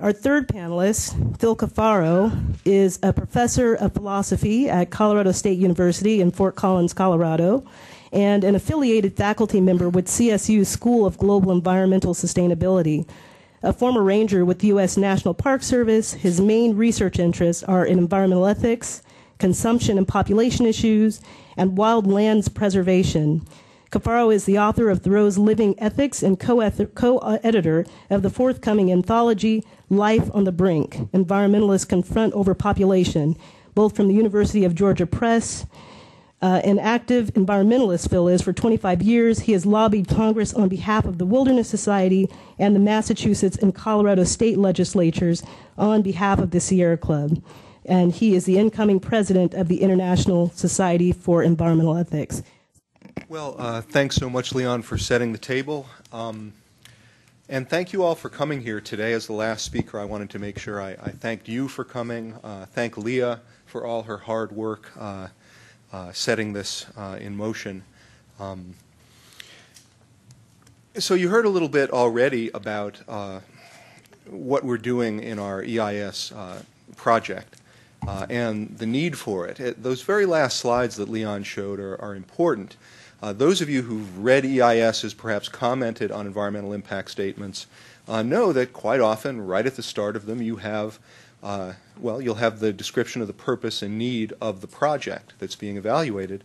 Our third panelist, Phil Cafaro, is a professor of philosophy at Colorado State University in Fort Collins, Colorado, and an affiliated faculty member with CSU's School of Global Environmental Sustainability. A former ranger with the U.S. National Park Service, his main research interests are in environmental ethics, consumption and population issues, and wild lands preservation. Cafaro is the author of Thoreau's Living Ethics and co-editor of the forthcoming anthology, Life on the Brink, Environmentalists Confront Overpopulation, both from the University of Georgia Press. An active environmentalist, Phil is. For 25 years, he has lobbied Congress on behalf of the Wilderness Society and the Massachusetts and Colorado state legislatures on behalf of the Sierra Club. And he is the incoming president of the International Society for Environmental Ethics. Well, thanks so much, Leon, for setting the table. And thank you all for coming here today. As the last speaker, I wanted to make sure I thanked you for coming, thank Leah for all her hard work setting this in motion. So you heard a little bit already about what we're doing in our EIS project and the need for it. Those very last slides that Leon showed are important. Those of you who've read EISs, perhaps commented on environmental impact statements, know that quite often, right at the start of them, you have, you'll have the description of the purpose and need of the project that's being evaluated.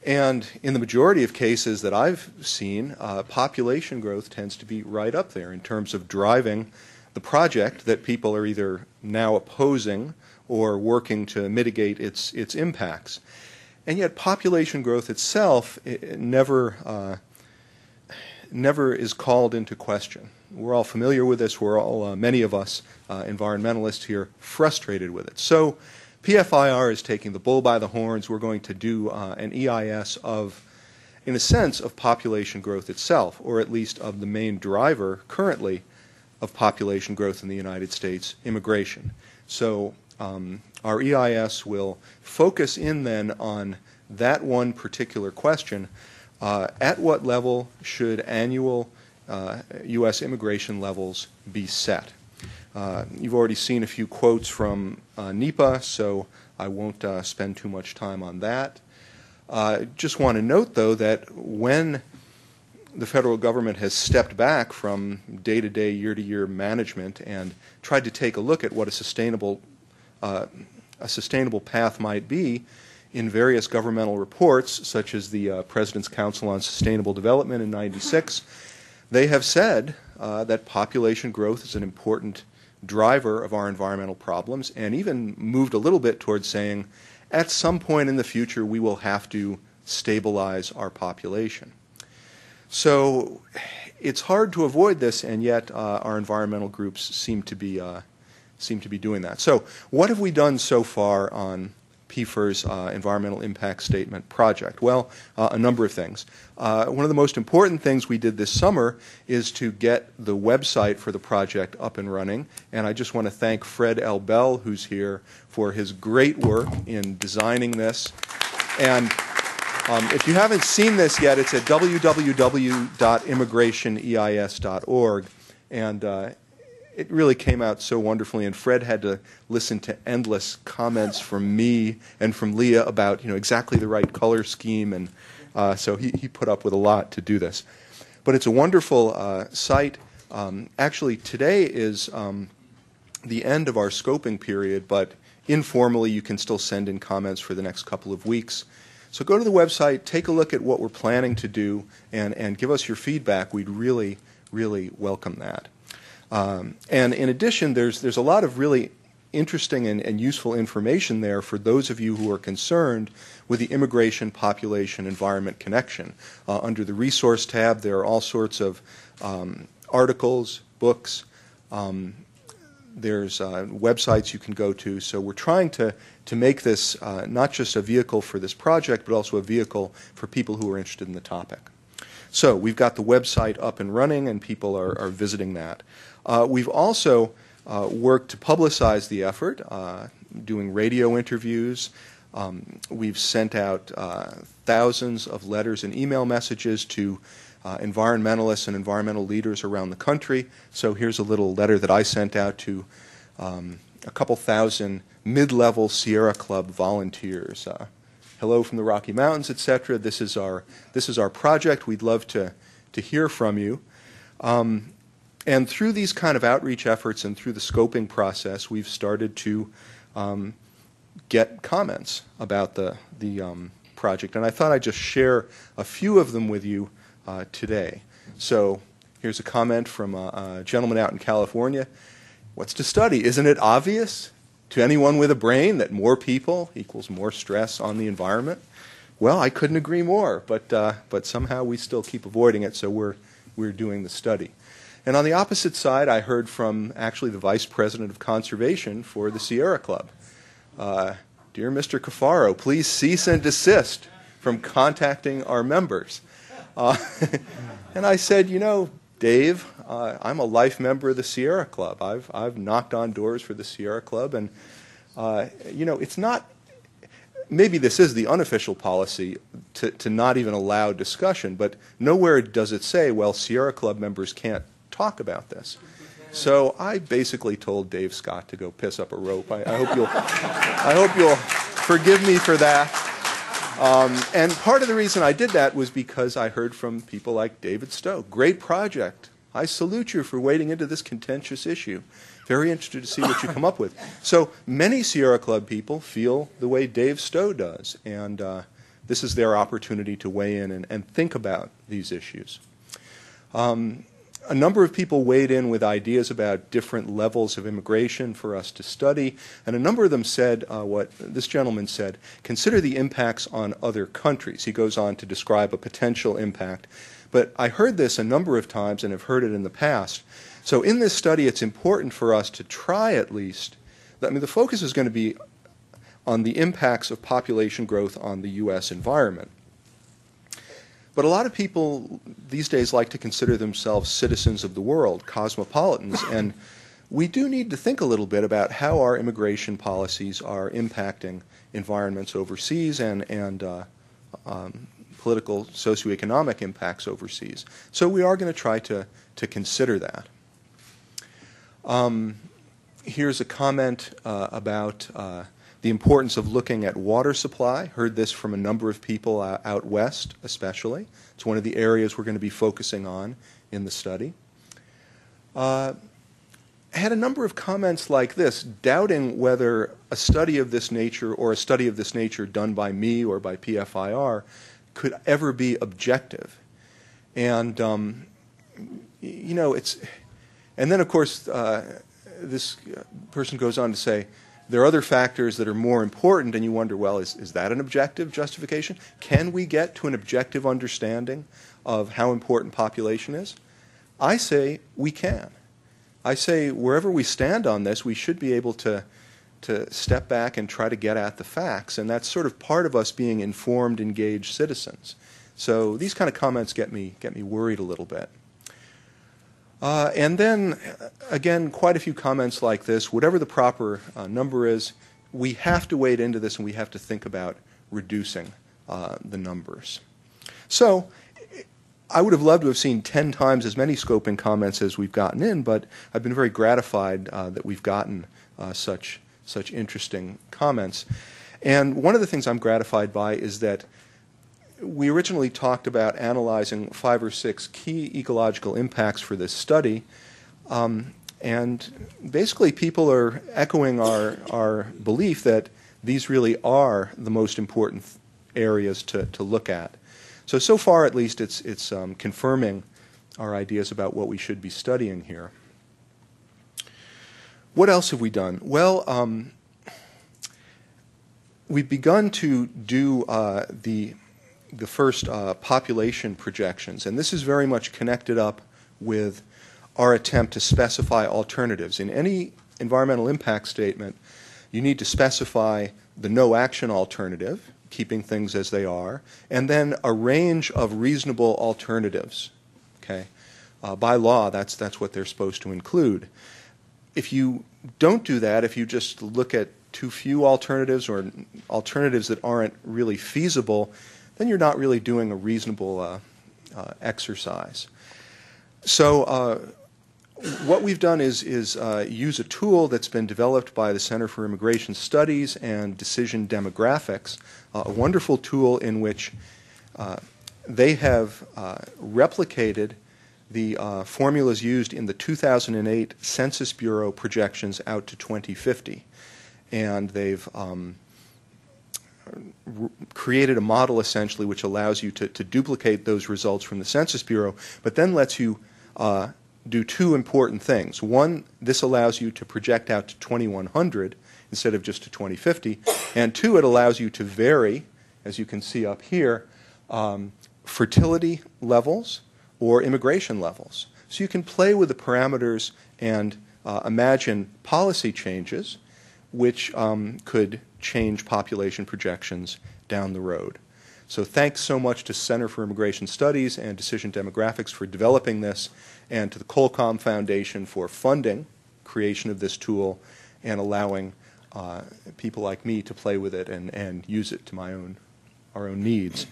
And in the majority of cases that I've seen, population growth tends to be right up there in terms of driving the project that people are either now opposing or working to mitigate its impacts. And yet population growth itself never is called into question. We're all familiar with this. We're all, many of us environmentalists here, frustrated with it. So PFIR is taking the bull by the horns. We're going to do an EIS of, in a sense, of population growth itself, or at least of the main driver currently of population growth in the United States, immigration. So our EIS will focus in then on that one particular question. At what level should annual U.S. immigration levels be set? You've already seen a few quotes from NEPA, so I won't spend too much time on that. Just want to note, though, that when the federal government has stepped back from day-to-day, year-to-year management and tried to take a look at what a sustainable path might be in various governmental reports, such as the President's Council on Sustainable Development in '96, they have said that population growth is an important driver of our environmental problems, and even moved a little bit towards saying at some point in the future we will have to stabilize our population. So it's hard to avoid this, and yet our environmental groups seem to be doing that. So what have we done so far on PFIR's environmental impact statement project? Well, a number of things. One of the most important things we did this summer is to get the website for the project up and running, and I just want to thank Fred L. Bell, who's here, for his great work in designing this. And if you haven't seen this yet, it's at www.immigrationeis.org, and it really came out so wonderfully, and Fred had to listen to endless comments from me and from Leah about exactly the right color scheme, and so he put up with a lot to do this. But it's a wonderful site. Actually, today is the end of our scoping period, but informally you can still send in comments for the next couple of weeks. So go to the website, take a look at what we're planning to do, and give us your feedback. We'd really, really welcome that. And in addition, there's a lot of really interesting and useful information there for those of you who are concerned with the immigration, population, environment connection. Under the resource tab, there are all sorts of articles, books. There's websites you can go to. So we're trying to make this not just a vehicle for this project, but also a vehicle for people who are interested in the topic. So we've got the website up and running, and people are visiting that. We've also worked to publicize the effort, doing radio interviews. We've sent out thousands of letters and email messages to environmentalists and environmental leaders around the country. So here's a little letter that I sent out to a couple thousand mid-level Sierra Club volunteers. Hello from the Rocky Mountains, etc. This is our project. We'd love to hear from you. And through these kind of outreach efforts and through the scoping process, we've started to get comments about the project. And I thought I'd just share a few of them with you today. So here's a comment from a gentleman out in California. What's to study? Isn't it obvious to anyone with a brain that more people equals more stress on the environment? Well, I couldn't agree more, but somehow we still keep avoiding it, so we're doing the study. And on the opposite side, I heard from actually the Vice President of Conservation for the Sierra Club. Dear Mr. Cafaro, please cease and desist from contacting our members. And I said, you know, Dave, I'm a life member of the Sierra Club. I've knocked on doors for the Sierra Club, and you know, it's not. Maybe this is the unofficial policy to not even allow discussion, but nowhere does it say, well, Sierra Club members can't talk about this. So I basically told Dave Scott to go piss up a rope. I hope you'll forgive me for that. And part of the reason I did that was because I heard from people like David Stowe. Great project. I salute you for wading into this contentious issue. Very interested to see what you come up with. So many Sierra Club people feel the way Dave Stowe does, and this is their opportunity to weigh in and think about these issues. A number of people weighed in with ideas about different levels of immigration for us to study, and a number of them said what this gentleman said, consider the impacts on other countries. He goes on to describe a potential impact. But I heard this a number of times and have heard it in the past. So in this study, it's important for us to try at least, I mean, the focus is going to be on the impacts of population growth on the U.S. environment. But a lot of people these days like to consider themselves citizens of the world, cosmopolitans, and we do need to think a little bit about how our immigration policies are impacting environments overseas and political, socioeconomic impacts overseas. So we are going to try to consider that. Here's a comment about the importance of looking at water supply. Heard this from a number of people out west, especially. It's one of the areas we're going to be focusing on in the study. Had a number of comments like this, doubting whether a study of this nature or a study of this nature done by me or by PFIR could ever be objective. And, you know, it's... And then, of course, this person goes on to say, there are other factors that are more important, and you wonder, well, is that an objective justification? Can we get to an objective understanding of how important population is? I say we can. I say wherever we stand on this, we should be able to step back and try to get at the facts, and that's sort of part of us being informed, engaged citizens. So these kind of comments get me worried a little bit. And then, again, quite a few comments like this. Whatever the proper number is, we have to wade into this and we have to think about reducing the numbers. So I would have loved to have seen 10 times as many scoping comments as we've gotten in, but I've been very gratified that we've gotten such interesting comments. And one of the things I'm gratified by is that we originally talked about analyzing 5 or 6 key ecological impacts for this study, and basically people are echoing our belief that these really are the most important areas to look at. So far at least it's confirming our ideas about what we should be studying here. What else have we done? Well, we've begun to do the first population projections, and this is very much connected up with our attempt to specify alternatives. In any environmental impact statement, you need to specify the no-action alternative, keeping things as they are, and then a range of reasonable alternatives. Okay, by law, that's what they're supposed to include. If you don't do that, if you just look at too few alternatives or alternatives that aren't really feasible, then you're not really doing a reasonable exercise. So what we've done is use a tool that's been developed by the Center for Immigration Studies and Decision Demographics, a wonderful tool in which they have replicated the formulas used in the 2008 Census Bureau projections out to 2050. And they've created a model, essentially, which allows you to duplicate those results from the Census Bureau, but then lets you do two important things. One, this allows you to project out to 2100 instead of just to 2050. And two, it allows you to vary, as you can see up here, fertility levels or immigration levels. So you can play with the parameters and imagine policy changes which could change population projections down the road. So thanks so much to Center for Immigration Studies and Decision Demographics for developing this, and to the Colcom Foundation for funding creation of this tool and allowing people like me to play with it and use it to our own needs.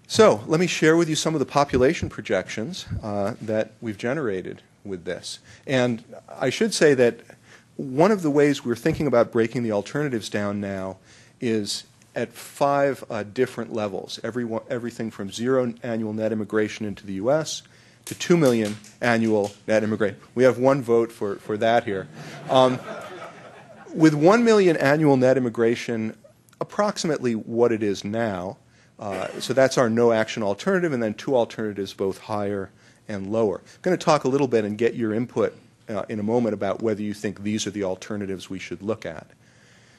So let me share with you some of the population projections that we've generated with this. And I should say that one of the ways we're thinking about breaking the alternatives down now is at 5 different levels, everything from 0 annual net immigration into the U.S. to 2 million annual net immigration. We have one vote for that here. With 1 million annual net immigration, approximately what it is now, so that's our no-action alternative, and then 2 alternatives, both higher and lower. I'm going to talk a little bit and get your input in a moment about whether you think these are the alternatives we should look at.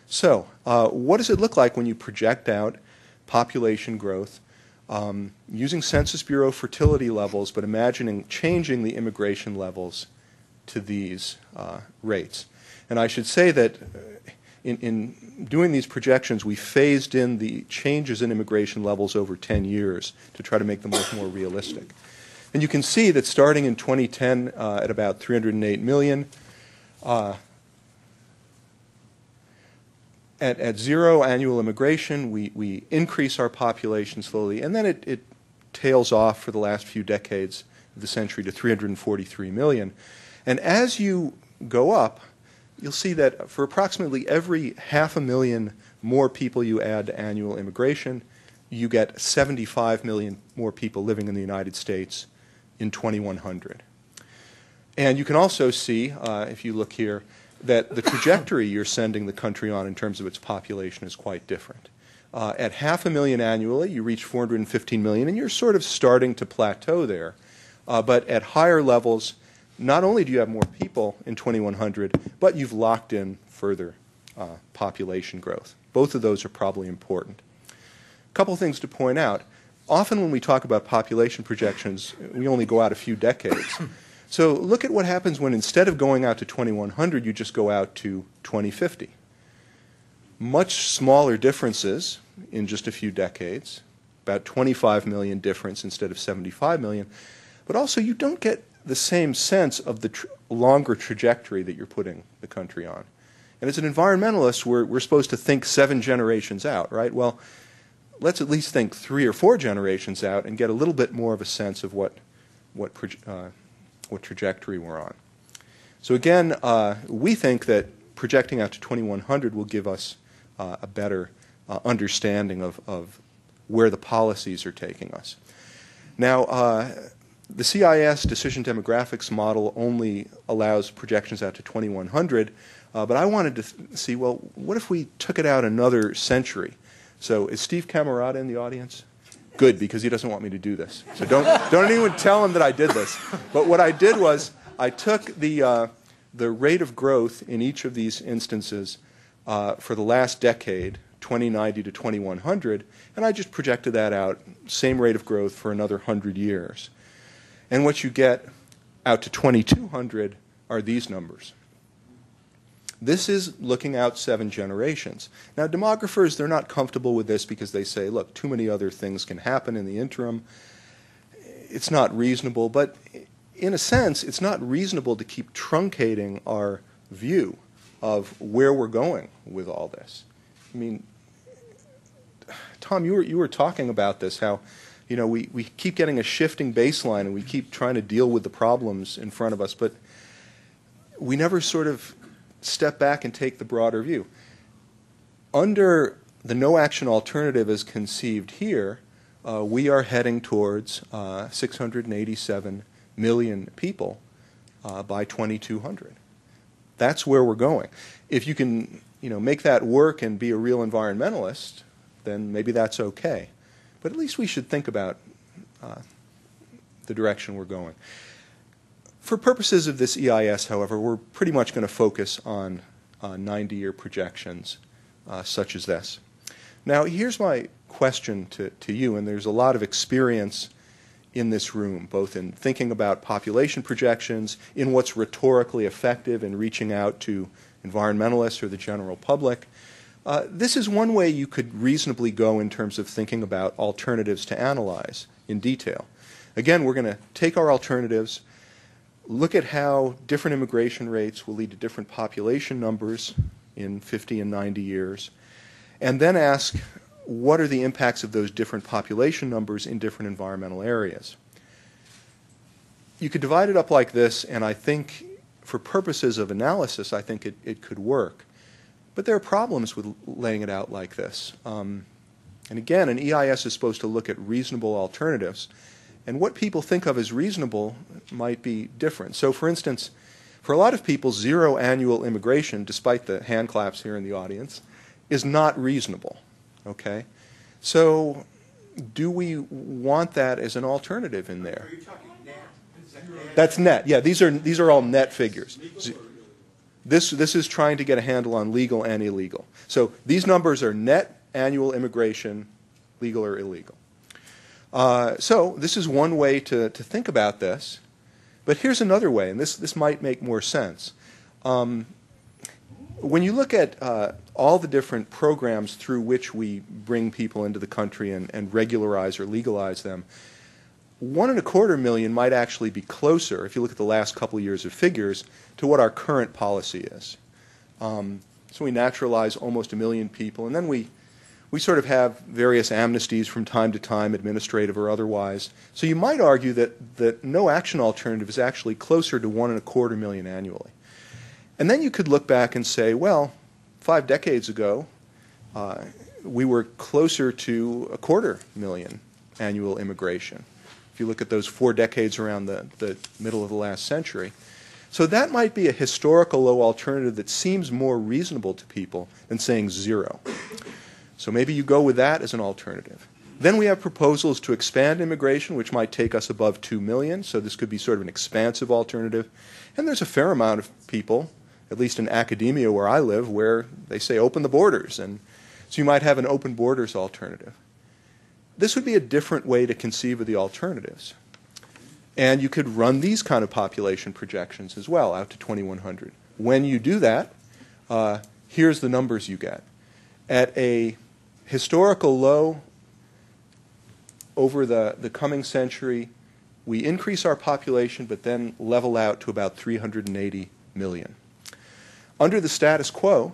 So what does it look like when you project out population growth using Census Bureau fertility levels, but imagining changing the immigration levels to these rates? And I should say that in doing these projections, we phased in the changes in immigration levels over 10 years to try to make them look more realistic. And you can see that starting in 2010 at about 308 million, at 0 annual immigration, we increase our population slowly, and then it tails off for the last few decades of the century to 343 million. And as you go up, you'll see that for approximately every 500,000 more people you add to annual immigration, you get 75 million more people living in the United States in 2100. And you can also see, if you look here, that the trajectory you're sending the country on in terms of its population is quite different. At 500,000 annually, you reach 415 million, and you're sort of starting to plateau there. But at higher levels, not only do you have more people in 2100, but you've locked in further population growth. Both of those are probably important. A couple things to point out. Often when we talk about population projections, we only go out a few decades. So look at what happens when instead of going out to 2100, you just go out to 2050. Much smaller differences in just a few decades, about 25 million difference instead of 75 million, but also you don't get the same sense of the longer trajectory that you're putting the country on. And as an environmentalist, we're supposed to think 7 generations out, right? Well, let's at least think 3 or 4 generations out and get a little bit more of a sense of what trajectory we're on. So again, we think that projecting out to 2100 will give us a better understanding of where the policies are taking us. Now, the CIS Decision Demographics model only allows projections out to 2100, but I wanted to see, well, what if we took it out another century? So is Steve Camerata in the audience? Good, because he doesn't want me to do this. So don't anyone tell him that I did this. But what I did was I took the rate of growth in each of these instances for the last decade, 2090 to 2100, and I just projected that out, same rate of growth for another 100 years. And what you get out to 2200 are these numbers. This is looking out 7 generations. Now, demographers, they're not comfortable with this because they say, look, too many other things can happen in the interim. It's not reasonable, but in a sense, it's not reasonable to keep truncating our view of where we're going with all this. I mean, Tom, you were talking about this, how we keep getting a shifting baseline and we keep trying to deal with the problems in front of us, but we never sort of step back and take the broader view. Under the no-action alternative as conceived here, we are heading towards 687 million people by 2200. That's where we're going. If you can, make that work and be a real environmentalist, then maybe that's okay. But at least we should think about the direction we're going. For purposes of this EIS, however, we're pretty much going to focus on 90-year projections such as this. Now, here's my question to you, and there's a lot of experience in this room, both in thinking about population projections, in what's rhetorically effective in reaching out to environmentalists or the general public. This is one way you could reasonably go in terms of thinking about alternatives to analyze in detail. Again, we're going to take our alternatives, look at how different immigration rates will lead to different population numbers in 50 and 90 years, and then ask, what are the impacts of those different population numbers in different environmental areas? You could divide it up like this, and I think for purposes of analysis, I think it could work. But there are problems with laying it out like this. And again, an EIS is supposed to look at reasonable alternatives. And what people think of as reasonable might be different. So for instance, for a lot of people, zero annual immigration, despite the hand claps here in the audience, is not reasonable. Okay? So do we want that as an alternative in there? Are you talking net? Is that net? That's net. Yeah, these are all net figures. This is trying to get a handle on legal and illegal. So these numbers are net annual immigration, legal or illegal. So this is one way to think about this. But here's another way, and this might make more sense. When you look at all the different programs through which we bring people into the country and regularize or legalize them, 1.25 million might actually be closer, if you look at the last couple of years of figures, to what our current policy is. So we naturalize almost 1 million people, and then we sort of have various amnesties from time to time, administrative or otherwise. So you might argue that no action alternative is actually closer to 1.25 million annually. And then you could look back and say, well, 5 decades ago, we were closer to 250,000 annual immigration. If you look at those 4 decades around the middle of the last century. So that might be a historical low alternative that seems more reasonable to people than saying zero. So maybe you go with that as an alternative. Then we have proposals to expand immigration, which might take us above 2 million. So this could be sort of an expansive alternative. And there's a fair amount of people, at least in academia where I live, where they say open the borders. And so you might have an open borders alternative. This would be a different way to conceive of the alternatives. And you could run these kind of population projections as well, out to 2100. When you do that, here's the numbers you get. At a historical low over the coming century, we increase our population but then level out to about 380 million. Under the status quo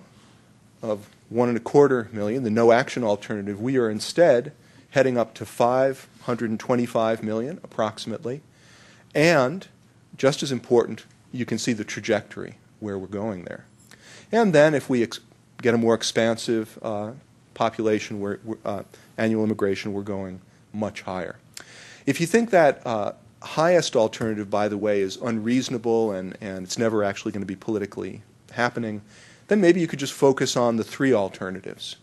of 1.25 million, the no action alternative, we are instead heading up to 525 million approximately. And just as important, you can see the trajectory where we're going there. And then if we get a more expansive population, where annual immigration, we're going much higher. If you think that highest alternative, by the way, is unreasonable and it's never actually going to be politically happening, then maybe you could just focus on the 3 alternatives.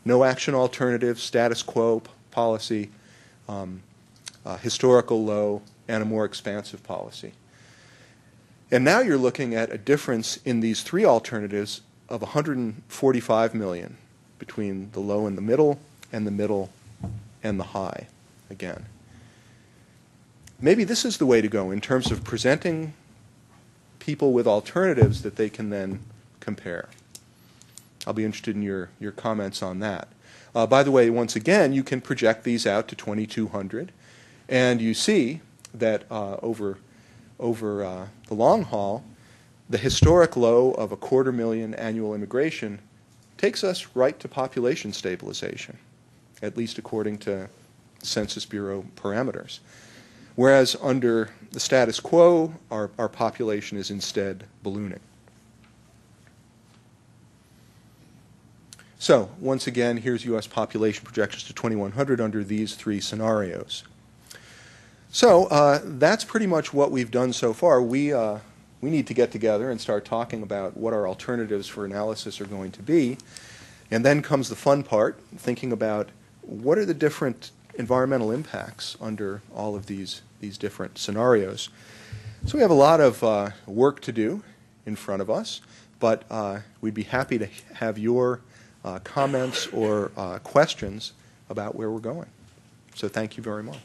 No action alternative, status quo policy, historical low, and a more expansive policy. And now you're looking at a difference in these 3 alternatives of 145 million between the low and the middle and the high again. Maybe this is the way to go in terms of presenting people with alternatives that they can then compare. I'll be interested in your comments on that. By the way, once again, you can project these out to 2200, and you see that over the long haul, the historic low of 250,000 annual immigration takes us right to population stabilization, at least according to Census Bureau parameters. Whereas under the status quo, our population is instead ballooning. So, once again, here's U.S. population projections to 2100 under these three scenarios. So, that's pretty much what we've done so far. We need to get together and start talking about what our alternatives for analysis are going to be. And then comes the fun part, thinking about what are the different environmental impacts under all of these different scenarios. So we have a lot of work to do in front of us, but we'd be happy to have your comments or questions about where we're going. So thank you very much.